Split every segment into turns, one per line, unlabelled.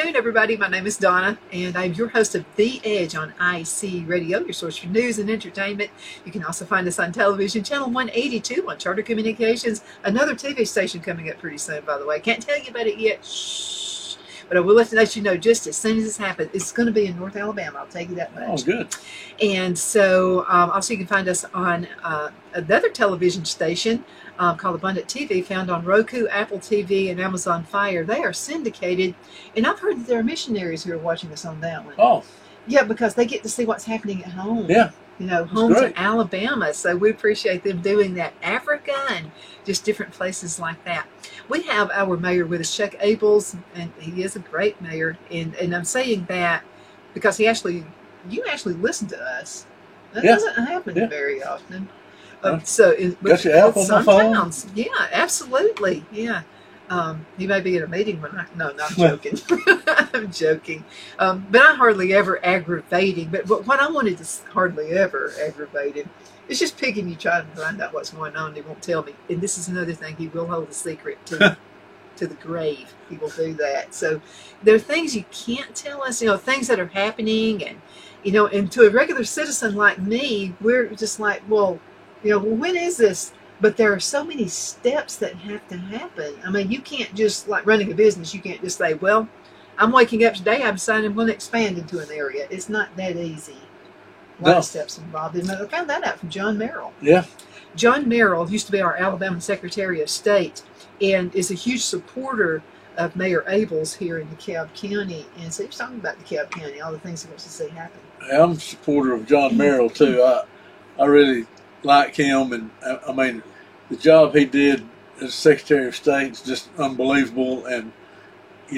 afternoon, everybody. My name is Donna, and I'm your host of The Edge on IC Radio, your source for news and entertainment. You can also find us on television, channel 182 on Charter Communications, another TV station coming up pretty soon, by the way. Can't tell you about it yet. Shh. But I will let you know just as soon as this happens. It's going to be in North Alabama. I'll tell you that much.
Oh, good.
And so also you can find us on another television station called Abundant TV, found on Roku, Apple TV, and Amazon Fire. They are syndicated, and I've heard that there are missionaries who are watching us on that one.
Oh.
Yeah, because they get to see what's happening at home.
Yeah.
You know, homes in Alabama. So we appreciate them doing that. Africa and just different places like that. We have our mayor with us, Chuck Abels, and he is a great mayor. And I'm saying that because you actually listen to us. That doesn't happen very often. So
got your app on my phone?
Yeah, absolutely. Yeah. He may be in a meeting when no, I'm joking. I'm joking. But I hardly ever aggravate him. But what I wanted to hardly ever aggravate him is just picking you, trying to find out what's going on. He won't tell me. And this is another thing. He will hold a secret to the grave. He will do that. So there are things you can't tell us, things that are happening. And, and to a regular citizen like me, we're just like, well, when is this? But there are so many steps that have to happen. I mean, you can't just, like running a business, you can't just say, well, I'm waking up today, I'm deciding I'm going to expand into an area. It's not that easy. A lot of steps involved in it. I found that out from John Merrill.
Yeah.
John Merrill used to be our Alabama Secretary of State and is a huge supporter of Mayor Abels here in DeKalb County. And so he was talking about DeKalb County, all the things he wants to see happen.
I'm a supporter of John Merrill, too. I really like him, and I mean, the job he did as Secretary of State is just unbelievable. And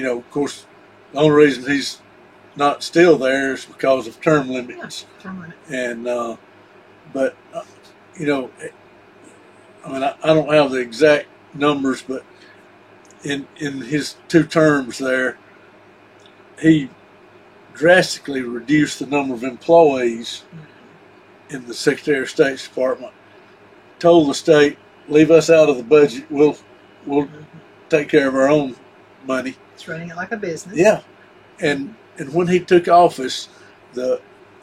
of course, the only reason he's not still there is because of term limits.
Yeah, term limits.
And but I mean, I don't have the exact numbers, but in his 2 terms there, he drastically reduced the number of employees in the Secretary of State's department. Told the state, leave us out of the budget. We'll take care of our own money.
It's running it like a business.
Yeah, and when he took office, the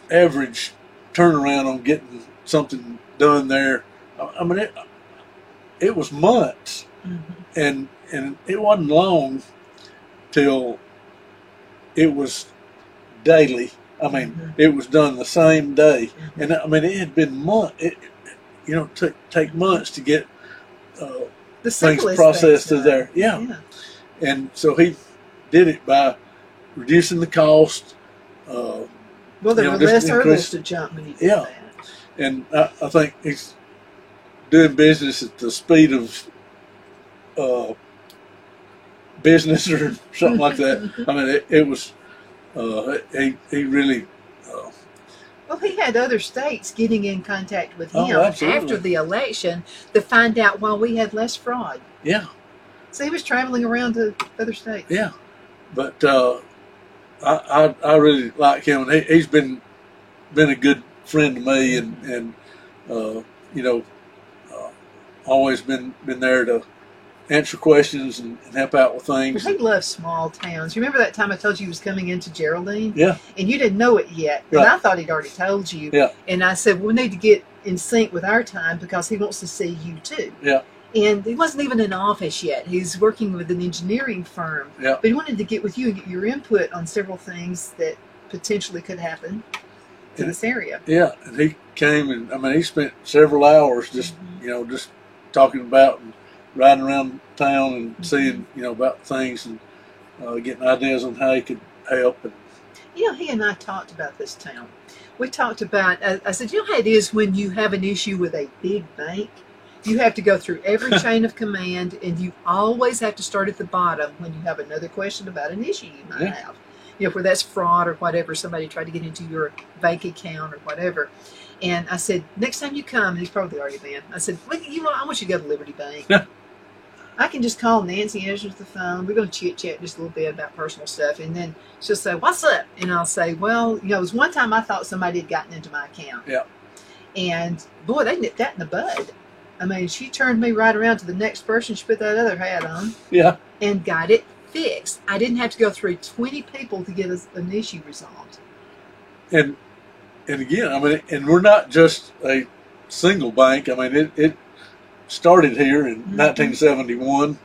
average turnaround on getting something done there, I mean, it was months, and it wasn't long till it was daily. I mean, it was done the same day, and I mean, it had been months. It take months to get
the
things processed through there. Yeah, and so he did it by reducing the cost.
Well, there were less hurdles to jump when he did that.
And I think he's doing business at the speed of business or something like that. I mean, it was. He really.
Well, he had other states getting in contact with him
after
the election to find out why we had less fraud.
Yeah.
So he was traveling around to other states.
Yeah, but I really like him, and he's been a good friend to me, and always been there to answer questions and help out with things.
He loves small towns. You remember that time I told you he was coming into Geraldine?
Yeah.
And you didn't know it yet.
Right.
And I thought he'd already told you.
Yeah.
And I said, we need to get in sync with our time because he wants to see you too.
Yeah.
And he wasn't even in office yet. He's working with an engineering firm.
Yeah.
But he wanted to get with you and get your input on several things that potentially could happen to this area.
Yeah. And he came, and I mean, he spent several hours just just talking about and riding around town and seeing, about things and getting ideas on how he could help. And
he and I talked about this town. We talked about, I said, how it is when you have an issue with a big bank? You have to go through every chain of command, and you always have to start at the bottom when you have another question about an issue you might have. Where that's fraud or whatever, somebody tried to get into your bank account or whatever. And I said, next time you come, and he's probably already been, I said, I want you to go to Liberty Bank. I can just call Nancy answers the phone. We're going to chit-chat just a little bit about personal stuff. And then she'll say, what's up? And I'll say, well, it was one time I thought somebody had gotten into my account.
Yeah.
And, boy, they nipped that in the bud. I mean, she turned me right around to the next person. She put that other hat on.
Yeah.
And got it fixed. I didn't have to go through 20 people to get an issue resolved.
And again, I mean, and we're not just a single bank. I mean, it started here in 1971,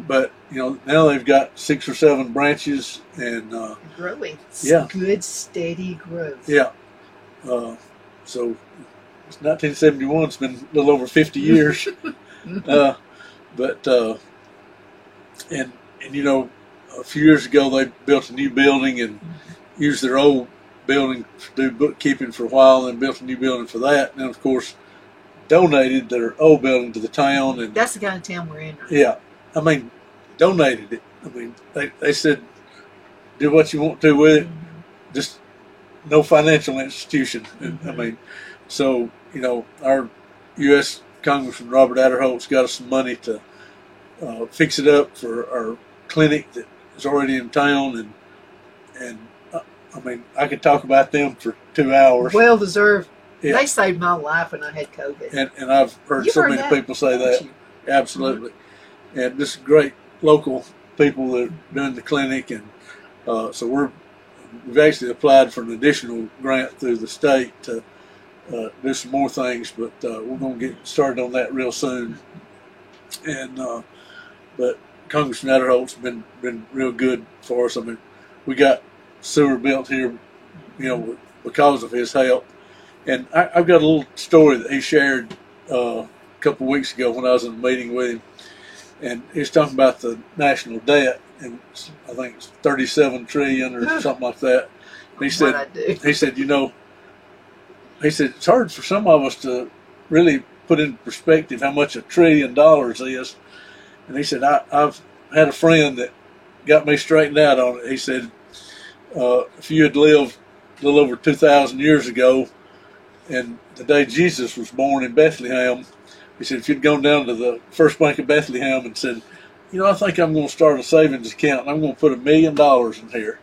but now they've got 6 or 7 branches and
growing.
Yeah,
good steady growth.
Yeah, so it's 1971. It's been a little over 50 years, but and a few years ago they built a new building and used their old building to do bookkeeping for a while, and then built a new building for that, and then of course donated their old building to the town. And
that's the kind of town we're in right
yeah, I mean, donated it. I mean, they said, do what you want to with it, just no financial institution. I mean, so our U.S. Congressman Robert Adderholt's got us some money to fix it up for our clinic that is already in town, and I mean, I could talk about them for 2 hours.
Well deserved.
Yeah.
They saved my life when I had COVID.
And I've heard so many people say that. Absolutely. And this is great local people that are doing the clinic, and so we've actually applied for an additional grant through the state to do some more things, but we're going to get started on that real soon. And but Congressman Adderholt's been real good for us. I mean, we got sewer built here, because of his help. And I've got a little story that he shared a couple of weeks ago when I was in a meeting with him, and he was talking about the national debt, and I think it's 37 trillion or something like that. And he said, he said it's hard for some of us to really put in perspective how much $1 trillion is. And he said, I've had a friend that got me straightened out on it. He said, if you had lived a little over 2,000 years ago, and the day Jesus was born in Bethlehem, he said, if you'd gone down to the First Bank of Bethlehem and said, I think I'm going to start a savings account and I'm going to put $1 million in here.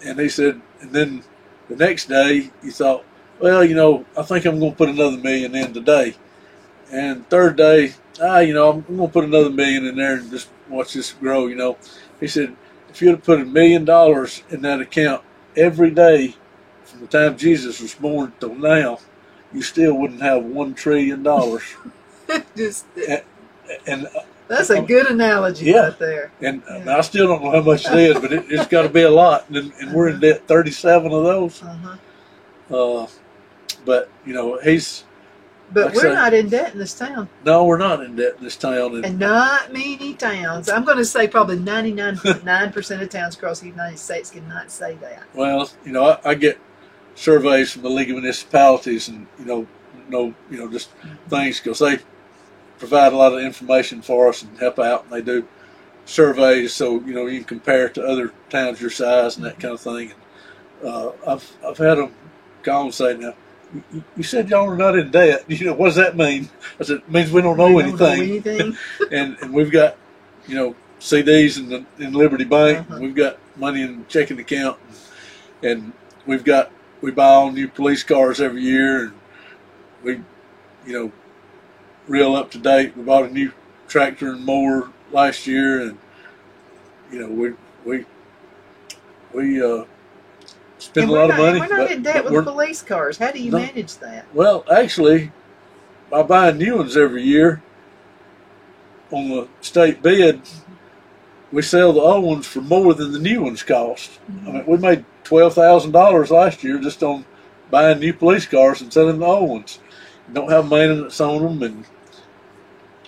And he said, and then the next day you thought, well, I think I'm going to put another $1 million in today. And third day, I'm going to put another $1 million in there and just watch this grow, He said, if you'd have put $1 million in that account every day from the time Jesus was born till now, you still wouldn't have $1 trillion. and
that's a good analogy right there.
And I still don't know how much it is, but it's got to be a lot. And we're in debt 37 of those. But he's.
But we're not in debt in this town.
No, we're not in debt in this town.
And not many towns. I'm going to say probably 99.9% of towns across the United States cannot say that.
Well, I get surveys from the League of Municipalities, and just things, because they provide a lot of information for us and help out, and they do surveys so you can compare it to other towns your size and that kind of thing. And I've had them call and say, now, you said y'all are not in debt. What does that mean? I said, it means we don't know anything. and we've got, CDs in Liberty Bank. We've got money in the checking account, and we buy all new police cars every year, and we, real up to date. We bought a new tractor and mower last year, and we spend a lot of money.
We're not in debt with police cars. How do you manage that?
Well, actually, by buying new ones every year on the state bid, we sell the old ones for more than the new ones cost. I mean, we made $12,000 last year just on buying new police cars and selling the old ones. You don't have maintenance on them, and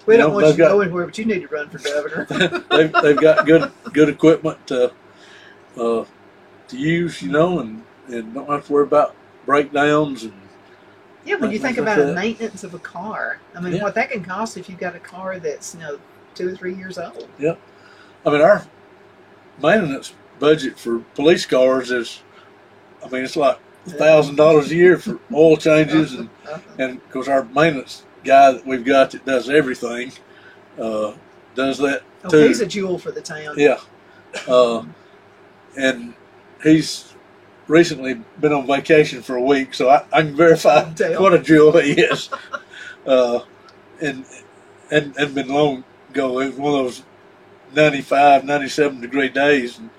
we don't want you to go anywhere, but you need to run for governor.
they've got good equipment to use, and don't have to worry about breakdowns. And
when you think about the maintenance of a car, I mean, what that can cost if you've got a car that's 2 or 3 years old.
Yep. I mean, our maintenance budget for police cars is, it's like $1,000 a year for oil changes, and of course our maintenance guy that we've got that does everything does that too.
He's a jewel for the town.
Yeah. And he's recently been on vacation for a week, so I can verify what a jewel he is. And been long ago. It was one of those 95, 97-degree days. And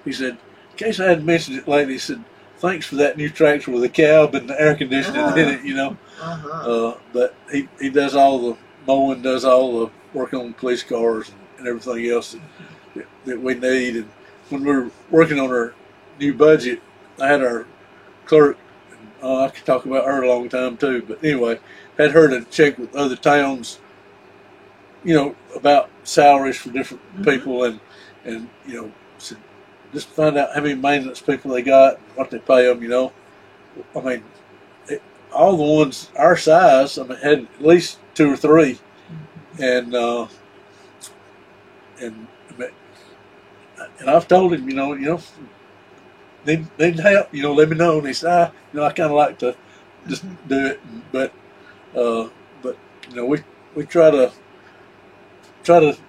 he said, in case I hadn't mentioned it lately, he said, thanks for that new tractor with the cab and the air conditioning in it, you know. But he does all the mowing, does all the work on police cars and everything else that we need. And when we were working on our new budget, I had our clerk, I could talk about her a long time too, but anyway, had her to check with other towns, you know, about salaries for different people, and you know, said, just find out how many maintenance people they got, and what they pay them, you know. I mean, all the ones our size, I mean, had at least 2 or 3, and I've told him, you know, they'd help, you know, let me know. And he said, you know, I kind of like to just do it, but you know, we try to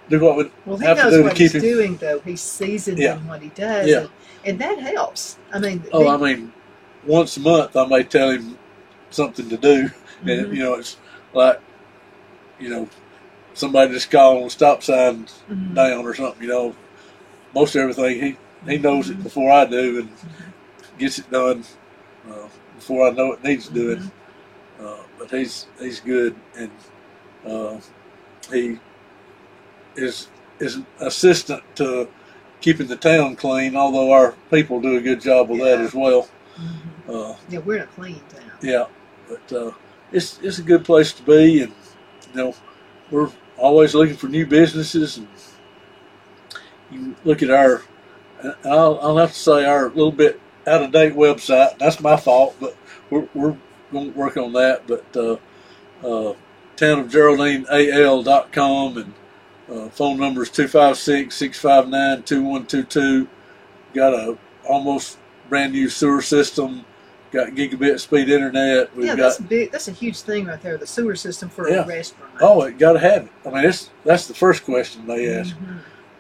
do what we have to do to keep him.
He knows what he's doing, though. He's seasoned in what he does, and that helps. I mean,
I mean, once a month I may tell him something to do, and you know, it's like, you know, somebody just calling a stop sign down or something. You know, most everything he knows it before I do, and gets it done before I know it needs doing. But he's good, and he is an assistant to keeping the town clean. Although our people do a good job with that as well.
We're in a clean town.
Yeah, but it's a good place to be, and you know, we're always looking for new businesses. And you look at our, I'll have to say, our little bit out of date website. That's my fault, but we're going to work on that. But townofgeraldineal.com, and phone number is 256-659-2122. Got a almost brand new sewer system. Got gigabit speed internet.
That's big. That's a huge thing right there. The sewer system for a restaurant.
Oh, it got to have it. I mean, that's the first question they ask.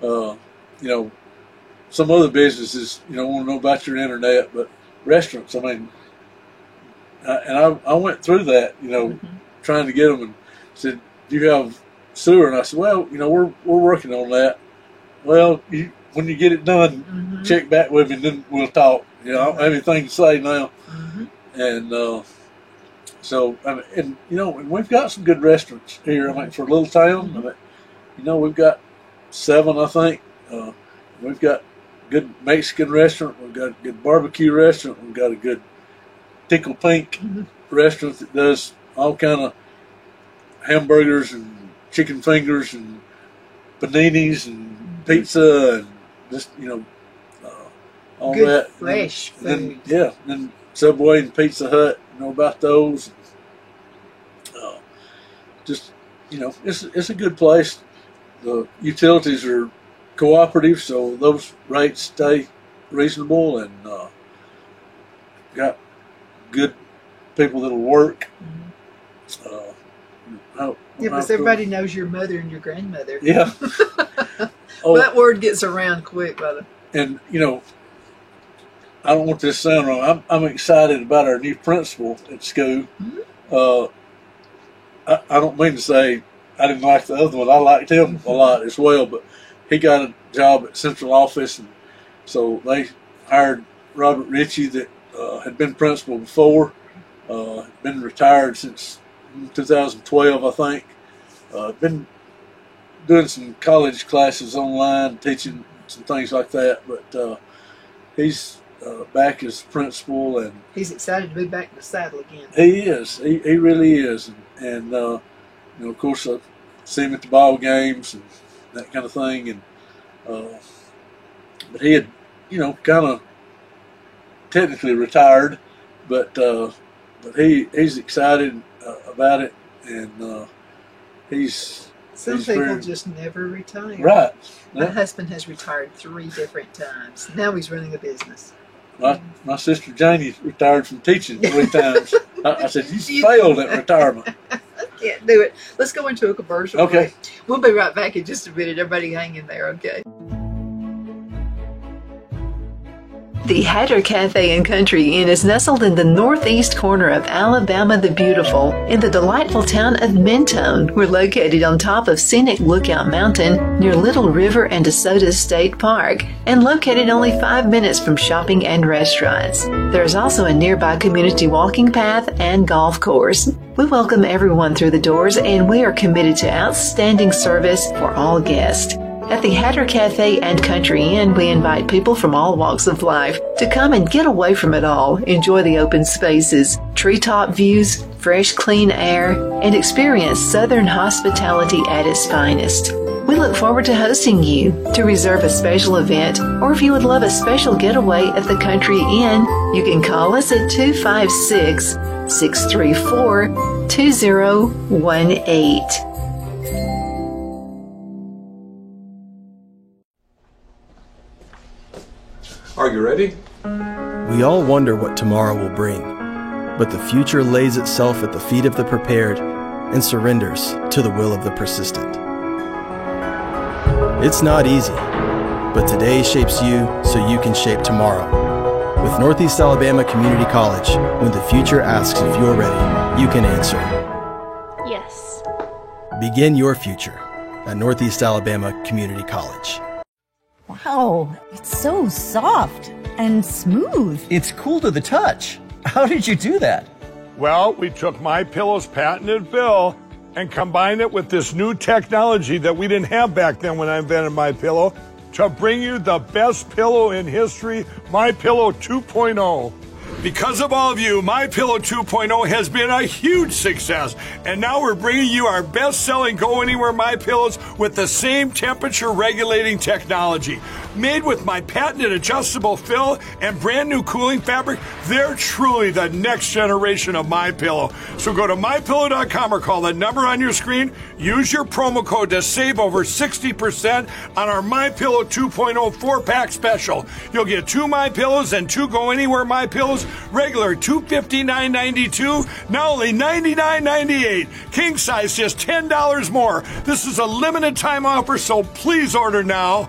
You know, some other businesses, you know, want to know about your internet, but restaurants, I mean, I went through that, you know, trying to get them, and said, "Do you have sewer?" And I said, "Well, you know, we're working on that." Well, when you get it done, check back with me, and then we'll talk. You know, I don't have anything to say now. And so, I mean, and you know, we've got some good restaurants here. I mean, for a little town, I mean, you know, we've got 7, I think. We've got good Mexican restaurant. We've got a good barbecue restaurant. We've got a good Tickle Pink restaurant that does all kind of hamburgers and chicken fingers and paninis and pizza and just, you know, all
good
that.
Fresh food.
Then Subway and Pizza Hut, you know about those. Just, you know, it's a good place. The utilities are cooperative, so those rates stay reasonable, and got good people that'll work.
Because everybody knows your mother and your grandmother.
Yeah.
Well, that word gets around quick, brother.
And, you know, I don't want this to sound wrong. I'm excited about our new principal at school. I don't mean to say I didn't like the other one. I liked him a lot as well, but he got a job at central office, and so they hired Robert Ritchie that had been principal before, been retired since 2012, I think. Been doing some college classes online, teaching some things like that, but he's back as principal, and
he's excited to be back in the saddle again.
He is. He really is, and you know, of course, I see him at the ball games and that kind of thing, and but he had, you know, kind of technically retired, but he's excited about it, and
Some people just never retire.
Right.
My husband has retired 3 different times. Now he's running a business.
My sister Janie retired from teaching 3 times. I said, you failed at retirement.
I can't do it. Let's go into a commercial.
Okay.
Break. We'll be right back in just a minute. Everybody hang in there, okay? The Hatter Cafe and Country Inn is nestled in the northeast corner of Alabama the Beautiful in the delightful town of Mentone. We're located on top of scenic Lookout Mountain near Little River and DeSoto State Park and located only 5 minutes from shopping and restaurants. There is also a nearby community walking path and golf course. We welcome everyone through the doors and we are committed to outstanding service for all guests. At the Hatter Cafe and Country Inn, we invite people from all walks of life to come and get away from it all, enjoy the open spaces, treetop views, fresh, clean air, and experience Southern hospitality at its finest. We look forward to hosting you. To reserve a special event, or if you would love a special getaway at the Country Inn, you can call us at 256-634-2018.
Are you ready?
We all wonder what tomorrow will bring, but the future lays itself at the feet of the prepared and surrenders to the will of the persistent. It's not easy, but today shapes you so you can shape tomorrow. With Northeast Alabama Community College, when the future asks if you're ready, you can answer
yes.
Begin your future at Northeast Alabama Community College.
Wow, it's so soft and smooth.
It's cool to the touch. How did you do that?
Well, we took MyPillow's patented fill and combined it with this new technology that we didn't have back then when I invented MyPillow to bring you the best pillow in history, MyPillow 2.0. Because of all of you, MyPillow 2.0 has been a huge success. And now we're bringing you our best-selling Go Anywhere MyPillows with the same temperature regulating technology. Made with my patented adjustable fill and brand new cooling fabric, they're truly the next generation of MyPillow. So go to MyPillow.com or call the number on your screen. Use your promo code to save over 60% on our MyPillow 2.0 4-pack special. You'll get 2 MyPillows and 2 Go Anywhere MyPillows, regular $259.92, now only $99.98. King size just $10 more. This is a limited time offer, so please order now.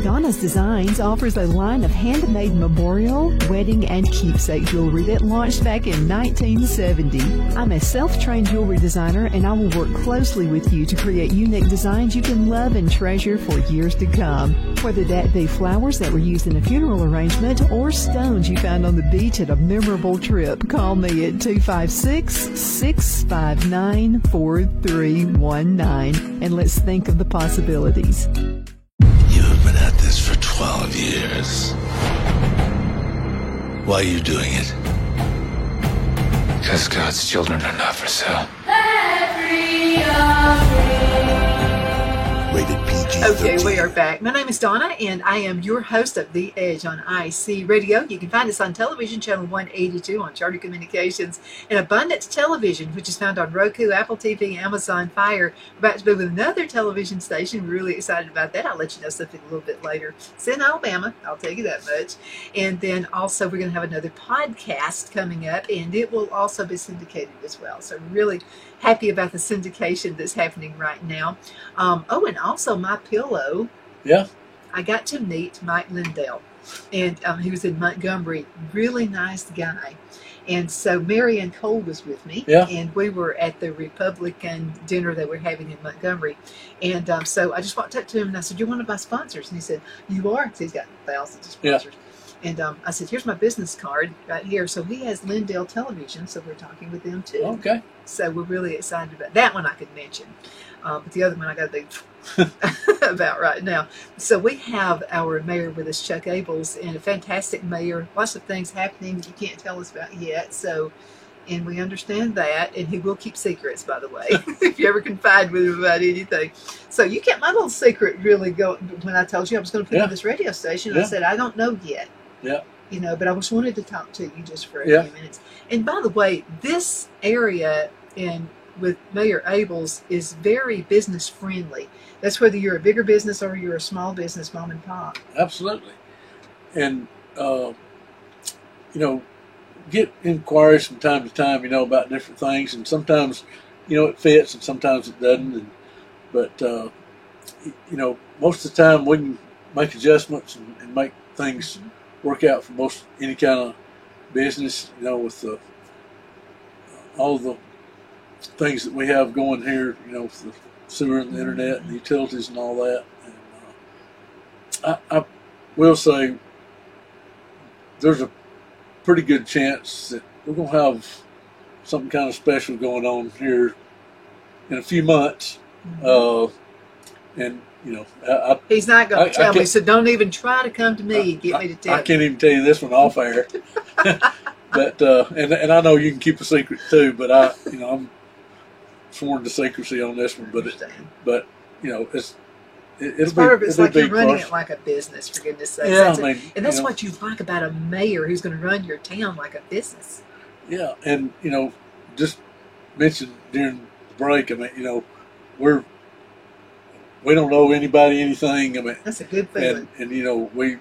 Donna's Designs offers a line of handmade memorial, wedding, and keepsake jewelry that launched back in 1970. I'm a self-trained jewelry designer, and I will work closely with you to create unique designs you can love and treasure for years to come. Whether that be flowers that were used in a funeral arrangement or stones you found on the beach at a memorable trip, call me at 256-659-4319, and let's think of the possibilities.
You've been at this for 12 years. Why are you doing it? Because God's children are not for sale.
Rated PG-13. Okay, we are back. My name is Donna, and I am your host of The Edge on IC Radio. You can find us on television, channel 182 on Charter Communications, and Abundance Television, which is found on Roku, Apple TV, Amazon Fire. We're about to move with another television station. We're really excited about that. I'll let you know something a little bit later. It's in Alabama. I'll tell you that much. And then also we're going to have another podcast coming up, and it will also be syndicated as well. So really happy about the syndication that's happening right now. And also MyPillow.
Yeah.
I got to meet Mike Lindell, and he was in Montgomery. Really nice guy. And so Mary Ann Cole was with me, and we were at the Republican dinner they were having in Montgomery. And so I just walked up to him and I said, "You're one of my sponsors." And he said, "You are?" Because he's got thousands of sponsors. Yeah. And I said, "Here's my business card right here." So he has Lindell Television, so we're talking with them too.
Okay.
So we're really excited about that one. I could mention, but the other one I got to be about right now. So we have our mayor with us, Chuck Abels, and a fantastic mayor. Lots of things happening that you can't tell us about yet. So, and we understand that, and he will keep secrets, by the way, if you ever confide with him about anything. So you kept my little secret really going when I told you I was going to put on this radio station. I said, I don't know yet.
Yeah.
You know, but I just wanted to talk to you just for a few minutes. And by the way, this area with Mayor Abels is very business friendly. That's whether you're a bigger business or you're a small business, mom and pop.
Absolutely. And, get inquiries from time to time, about different things. And sometimes, it fits and sometimes it doesn't. But most of the time we can make adjustments and make things work out for most any kind of business. With all the things that we have going here. With the sewer and the internet and the utilities and all that. And I will say there's a pretty good chance that we're going to have something kind of special going on here in a few months. And
he's not going to tell me, so don't even try to come to me and get me to tell
I can't even tell you this one off air. But and I know you can keep a secret too, but I'm sworn to secrecy on this one. But it's
part of it's like you're
big
running
for us.
it like a business, for goodness sakes.
Yeah,
and that's what you like about a mayor who's going to run your town like a business.
Yeah, and just mentioned during the break. We don't owe anybody anything.
That's a good feeling.
And we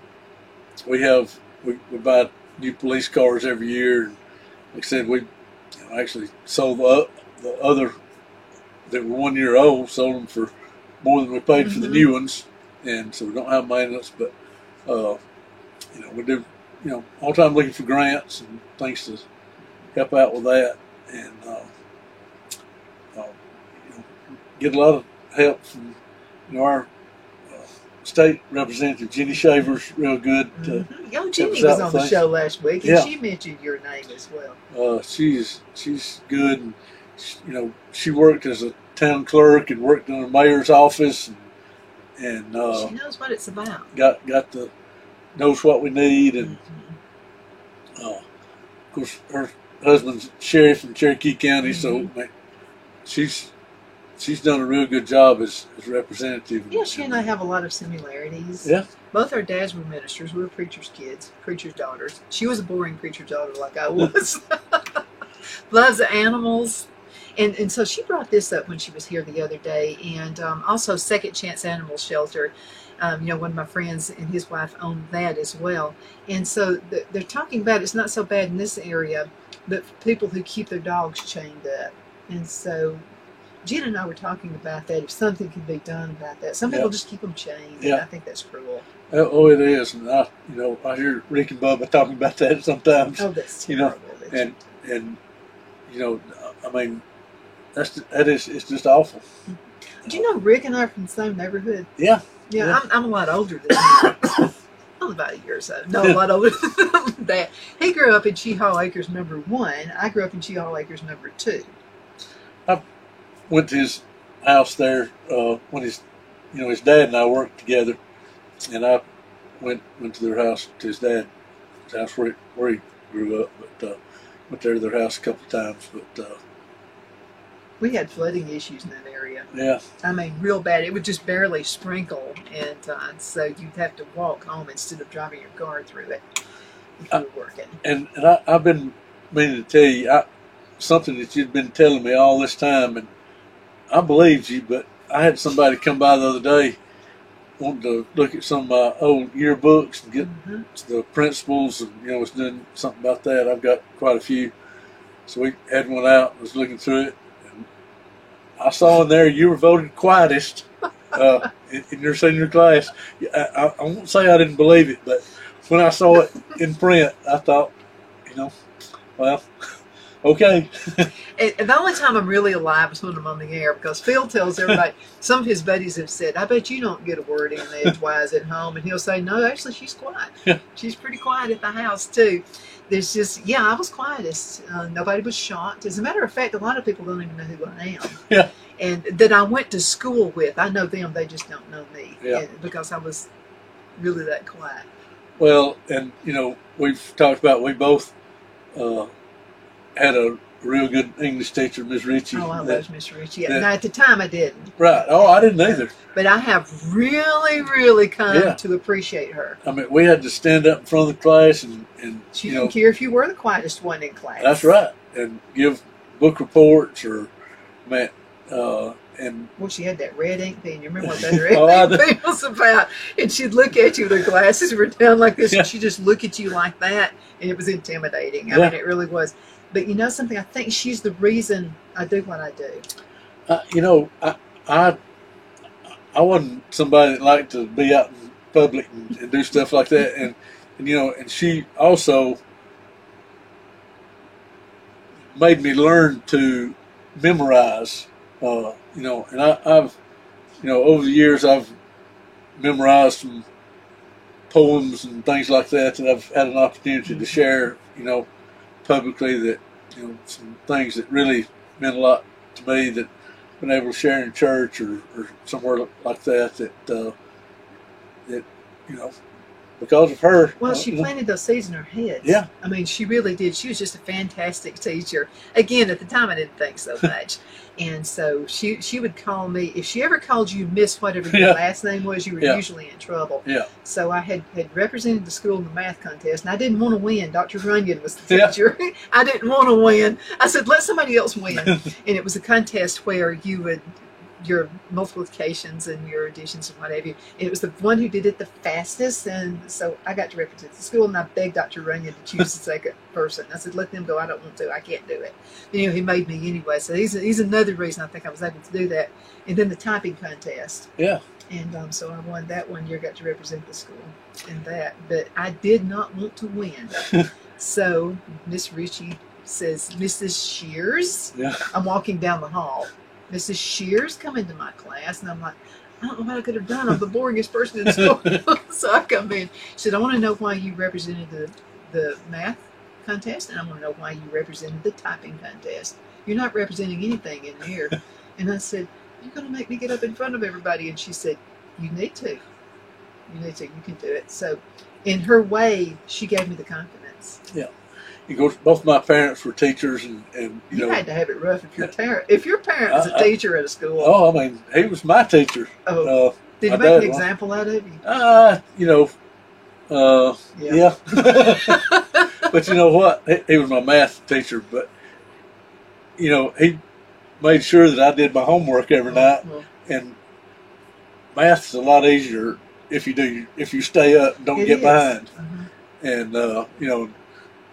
buy new police cars every year. And like I said, we actually sold the other that were 1 year old, sold them for more than we paid for the new ones, and so we don't have maintenance. But we do all the time looking for grants and things to help out with that, and get a lot of help from our state representative Jenny Shaver's real good.
Jenny was on the show last week, and she mentioned your name as well.
She's good, and she worked as a town clerk and worked in the mayor's office, and
she knows what it's about.
Got the knows what we need, and of course her husband's sheriff in Cherokee County, so she's done a real good job as representative.
Yeah, she and I have a lot of similarities.
Yeah.
Both our dads were ministers. We were preachers' kids, preachers' daughters. She was a boring preacher's daughter like I was. Loves animals. And so she brought this up when she was here the other day. And also Second Chance Animal Shelter. One of my friends and his wife owned that as well. And so they're talking about it's not so bad in this area, but for people who keep their dogs chained up. And so Jen and I were talking about that, if something could be done about that. Some people just keep them chained, and I think that's cruel.
Oh, it is. And I hear Rick and Bubba talking about that sometimes.
Oh, that's terrible.
And it's just awful.
Do you know Rick and I are from the same neighborhood?
Yeah.
Yeah. I'm a lot older than him. Only about a year or so. No, a lot older than that. He grew up in Cheehaw Acres number 1. I grew up in Cheehaw Acres number 2.
I went to his house there when his dad and I worked together, and I went to their house, to his dad's house where he grew up, but went there to their house a couple of times. But
we had flooding issues in that area.
Yeah.
Real bad. It would just barely sprinkle, and so you'd have to walk home instead of driving your car through it if you were working.
And I've been meaning to tell you something that you'd been telling me all this time, and I believed you, but I had somebody come by the other day wanting to look at some of my old yearbooks and get the principles, and was doing something about that. I've got quite a few. So we had one out, was looking through it, and I saw in there you were voted quietest in your senior class. I won't say I didn't believe it, but when I saw it in print, I thought, well, okay.
And the only time I'm really alive is when I'm on the air, because Phil tells everybody, some of his buddies have said, I bet you don't get a word in edgewise at home. And he'll say, no, actually, she's quiet.
Yeah.
She's pretty quiet at the house, too. There's just, I was quietest. Nobody was shocked. As a matter of fact, a lot of people don't even know who I am.
Yeah.
And that I went to school with. I know them, they just don't know me.
Yeah.
Because I was really that quiet.
Well, and, we've talked about, we both had a real good English teacher, Miss Ritchie.
Oh, I love Miss Ritchie. Now, at the time, I didn't.
Right. Oh, I didn't either.
But I have really, really come to appreciate her.
We had to stand up in front of the class and
she didn't care if you were the quietest one in class.
That's right. And give book reports and
well, she had that red ink pen. You remember what that red ink pen was about? And she'd look at you with her glasses were down like this, and she'd just look at you like that, and it was intimidating. I mean, it really was. But you know something? I think she's the reason I do what I do. I wasn't somebody that liked to be out in public and do stuff like that. And
And, and she also made me learn to memorize, and I've over the years, I've memorized some poems and things like that I've had an opportunity to share, publicly, that, some things that really meant a lot to me that I've been able to share in church or somewhere like that, because of her.
Well, she planted those seeds in our heads.
Yeah.
I mean, she really did. She was just a fantastic teacher. Again, at the time, I didn't think so much. And so she would call me, if she ever called you Miss whatever your last name was, you were usually in trouble.
Yeah.
So I had represented the school in the math contest, and I didn't want to win. Dr. Runyon was the teacher. I didn't want to win. I said, let somebody else win. And it was a contest where you would, your multiplications and your additions and whatever. It was the one who did it the fastest, and so I got to represent the school, and I begged Dr. Runyon to choose the second person. I said, let them go. I don't want to. I can't do it. But, he made me anyway. So he's another reason I think I was able to do that. And then the typing contest.
Yeah.
And so I won that one year, got to represent the school in that. But I did not want to win. So Miss Ritchie says, Mrs. Shears, I'm walking down the hall. Mrs. Shears come into my class, and I'm like, I don't know what I could have done. I'm the boringest person in school. So I come in. She said, I want to know why you represented the math contest, and I want to know why you represented the typing contest. You're not representing anything in here. And I said, you're going to make me get up in front of everybody. And she said, you need to. You need to. You can do it. So in her way, she gave me the confidence.
Yeah. Both my parents were teachers, and
you had to have it rough if your parent was a teacher at a school.
Oh, I mean, he was my teacher.
Oh, did you make an example out of him?
Yeah. But you know what? He was my math teacher, but he made sure that I did my homework every night, and math's a lot easier if you stay up and don't get behind, and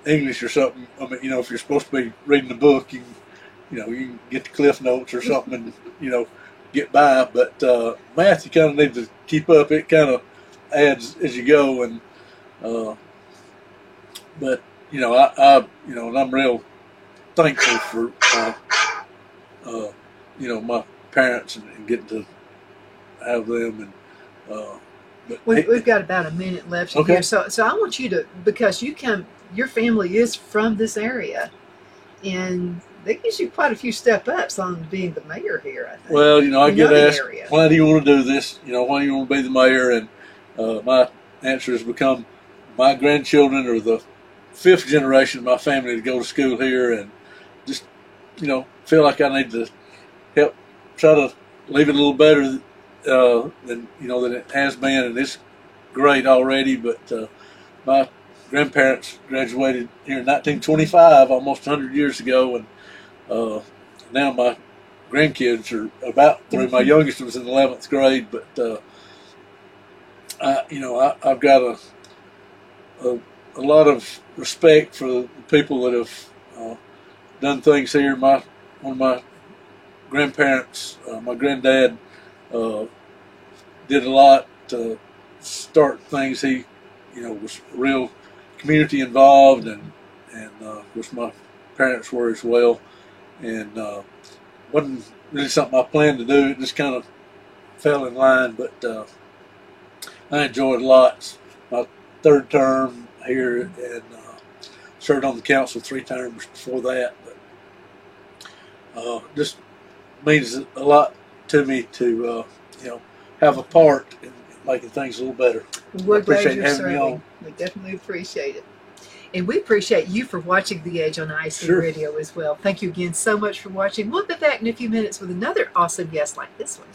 English or something. I mean, if you're supposed to be reading the book, you can get the Cliff Notes or something and, get by. But math, you kind of need to keep up. It kind of adds as you go. And but and I'm real thankful for my parents and getting to have them. And but
we've got about a minute left here. So I want you to, because your family is from this area, and that gives you quite a few step-ups on being the mayor here, I think.
Well, I get asked, why do you want to do this? Why do you want to be the mayor? And my answer has become, my grandchildren are the 5th generation of my family to go to school here, and just, feel like I need to help try to leave it a little better than it has been, and it's great already, but my grandparents graduated here in 1925, almost 100 years ago, and now my grandkids are about through. My youngest was in the 11th grade, but I've got a lot of respect for the people that have done things here. One of my grandparents, my granddad, did a lot to start things. He, was real community involved, and which my parents were as well, and wasn't really something I planned to do. It just kind of fell in line, but I enjoyed a lot. It's my 3rd term here, and served on the council 3 terms before that, but just means a lot to me to have a part in making things a little better.
We're glad you're serving. We definitely appreciate it. And we appreciate you for watching The Edge on IC Radio as well. Thank you again so much for watching. We'll be back in a few minutes with another awesome guest like this one.